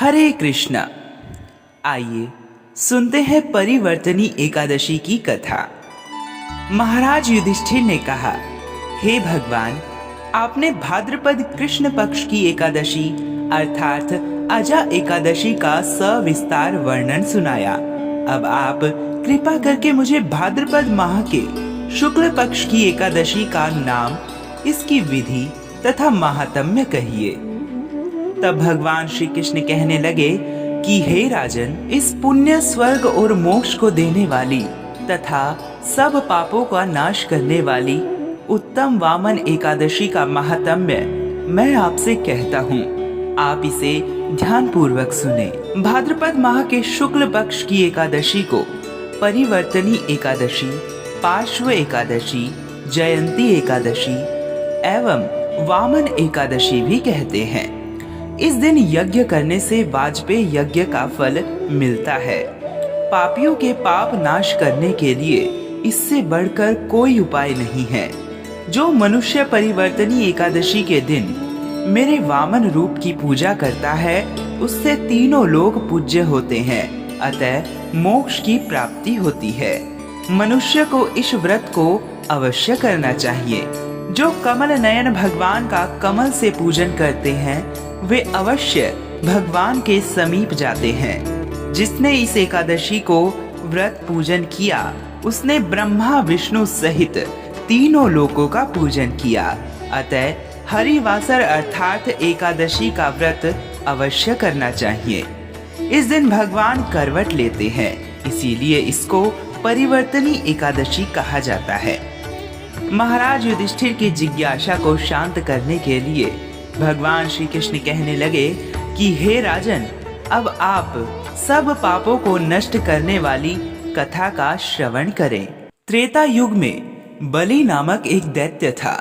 हरे कृष्णा। आइए सुनते हैं परिवर्तनी एकादशी की कथा। महाराज युधिष्ठिर ने कहा, हे भगवान, आपने भाद्रपद कृष्ण पक्ष की एकादशी अर्थात अजा एकादशी का सविस्तार वर्णन सुनाया। अब आप कृपा करके मुझे भाद्रपद माह के शुक्ल पक्ष की एकादशी का नाम, इसकी विधि तथा महात्म्य कहिए। तब भगवान श्री कृष्ण कहने लगे कि हे राजन, इस पुण्य, स्वर्ग और मोक्ष को देने वाली तथा सब पापों का नाश करने वाली उत्तम वामन एकादशी का महात्म्य मैं आपसे कहता हूँ। आप इसे ध्यान पूर्वक सुने। भाद्रपद माह के शुक्ल पक्ष की एकादशी को परिवर्तनी एकादशी, पार्श्व एकादशी, जयंती एकादशी एवं वामन एकादशी भी कहते हैं। इस दिन यज्ञ करने से वाजपेय यज्ञ का फल मिलता है। पापियों के पाप नाश करने के लिए इससे बढ़कर कोई उपाय नहीं है। जो मनुष्य परिवर्तनी एकादशी के दिन मेरे वामन रूप की पूजा करता है, उससे तीनों लोग पूज्य होते हैं, अतः मोक्ष की प्राप्ति होती है। मनुष्य को इस व्रत को अवश्य करना चाहिए। जो कमल नयन भगवान का कमल से पूजन करते हैं, वे अवश्य भगवान के समीप जाते हैं। जिसने इस एकादशी को व्रत पूजन किया, उसने ब्रह्मा विष्णु सहित तीनों लोकों का पूजन किया। अतः हरिवासर अर्थात एकादशी का व्रत अवश्य करना चाहिए। इस दिन भगवान करवट लेते हैं, इसीलिए इसको परिवर्तनी एकादशी कहा जाता है। महाराज युधिष्ठिर की जिज्ञासा को शांत करने के लिए भगवान श्री कृष्ण कहने लगे कि हे राजन, अब आप सब पापों को नष्ट करने वाली कथा का श्रवण करें। त्रेता युग में बलि नामक एक दैत्य था।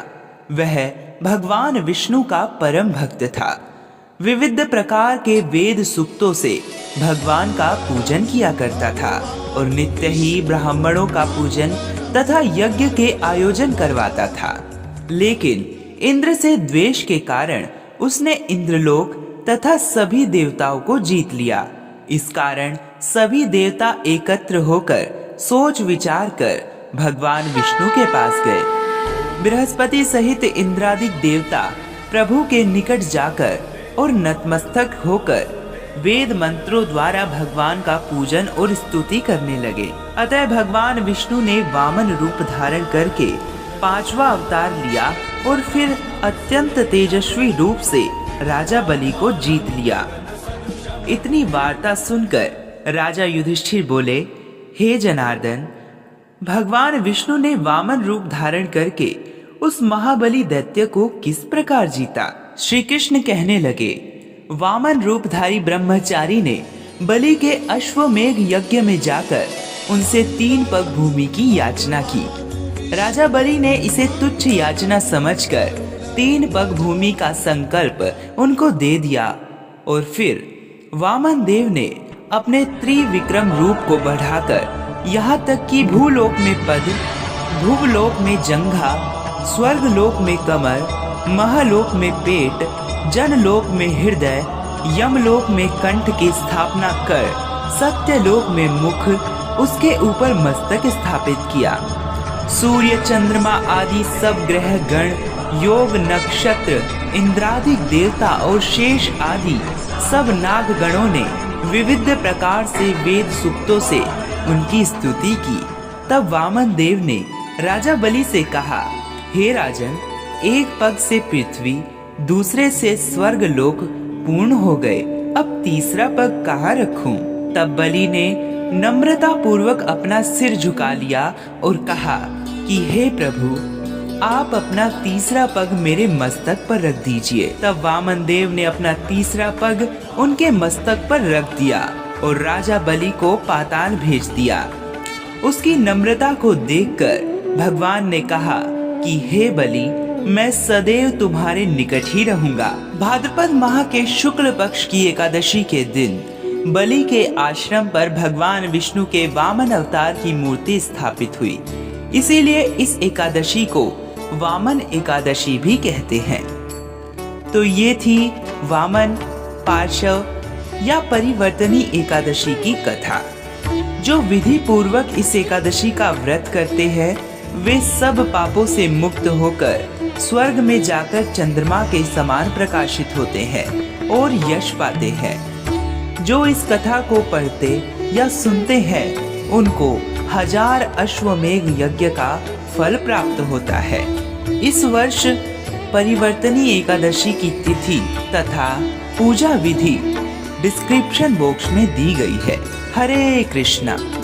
वह भगवान विष्णु का परम भक्त था। विविध प्रकार के वेद सूक्तों से भगवान का पूजन किया करता था और नित्य ही ब्राह्मणों का पूजन तथा यज्ञ के आयोजन करवाता था। लेकिन इंद्र से द्वेष के कारण उसने इंद्रलोक तथा सभी देवताओं को जीत लिया। इस कारण सभी देवता एकत्र होकर सोच विचार कर भगवान विष्णु के पास गए। बृहस्पति सहित इंद्रादिक देवता प्रभु के निकट जाकर और नतमस्तक होकर वेद मंत्रों द्वारा भगवान का पूजन और स्तुति करने लगे। अतः भगवान विष्णु ने वामन रूप धारण करके पांचवा अवतार लिया और फिर अत्यंत तेजस्वी रूप से राजा बलि को जीत लिया। इतनी वार्ता सुनकर राजा युधिष्ठिर बोले, हे जनार्दन, भगवान विष्णु ने वामन रूप धारण करके उस महाबली दैत्य को किस प्रकार जीता? श्री कृष्ण कहने लगे, वामन रूपधारी ब्रह्मचारी ने बलि के अश्वमेघ यज्ञ में जाकर उनसे 3 पग भूमि की याचना की। राजा बलि ने इसे तुच्छ याचना समझकर 3 पग भूमि का संकल्प उनको दे दिया और फिर वामन देव ने अपने त्रिविक्रम रूप को बढ़ाकर यहाँ तक कि भूलोक में पद, भूलोक में जंघा, स्वर्गलोक में कमर, महलोक में पेट, जनलोक में हृदय, यमलोक में कंठ की स्थापना कर सत्यलोक में मुख, उसके ऊपर मस्तक स्थापित किया। सूर्य, चंद्रमा आदि सब ग्रह गण, योग, नक्षत्र, इंद्रादिक देवता और शेष आदि सब नाग गणों ने विविध प्रकार से वेद सूक्तों से उनकी स्तुति की। तब वामन देव ने राजा बलि से कहा, हे राजन, एक पग से पृथ्वी, दूसरे से स्वर्ग लोक पूर्ण हो गए, अब तीसरा पग कहाँ रखूं? तब बलि ने नम्रता पूर्वक अपना सिर झुका लिया और कहा कि हे प्रभु, आप अपना तीसरा पग मेरे मस्तक पर रख दीजिए। तब वामन देव ने अपना तीसरा पग उनके मस्तक पर रख दिया और राजा बलि को पाताल भेज दिया। उसकी नम्रता को देखकर भगवान ने कहा कि हे बलि, मैं सदैव तुम्हारे निकट ही रहूंगा। भाद्रपद माह के शुक्ल पक्ष की एकादशी के दिन बलि के आश्रम पर भगवान विष्णु के वामन अवतार की मूर्ति स्थापित हुई। इसीलिए इस एकादशी को वामन एकादशी भी कहते हैं। तो ये थी वामन, पार्श्व या परिवर्तनी एकादशी की कथा। जो विधि पूर्वक इस एकादशी का व्रत करते हैं वे सब पापों से मुक्त होकर स्वर्ग में जाकर चंद्रमा के समान प्रकाशित होते हैं और यश पाते हैं। जो इस कथा को पढ़ते या सुनते हैं उनको 1000 अश्वमेघ यज्ञ का फल प्राप्त होता है। इस वर्ष परिवर्तनी एकादशी की तिथि तथा पूजा विधि डिस्क्रिप्शन बॉक्स में दी गई है। हरे कृष्णा।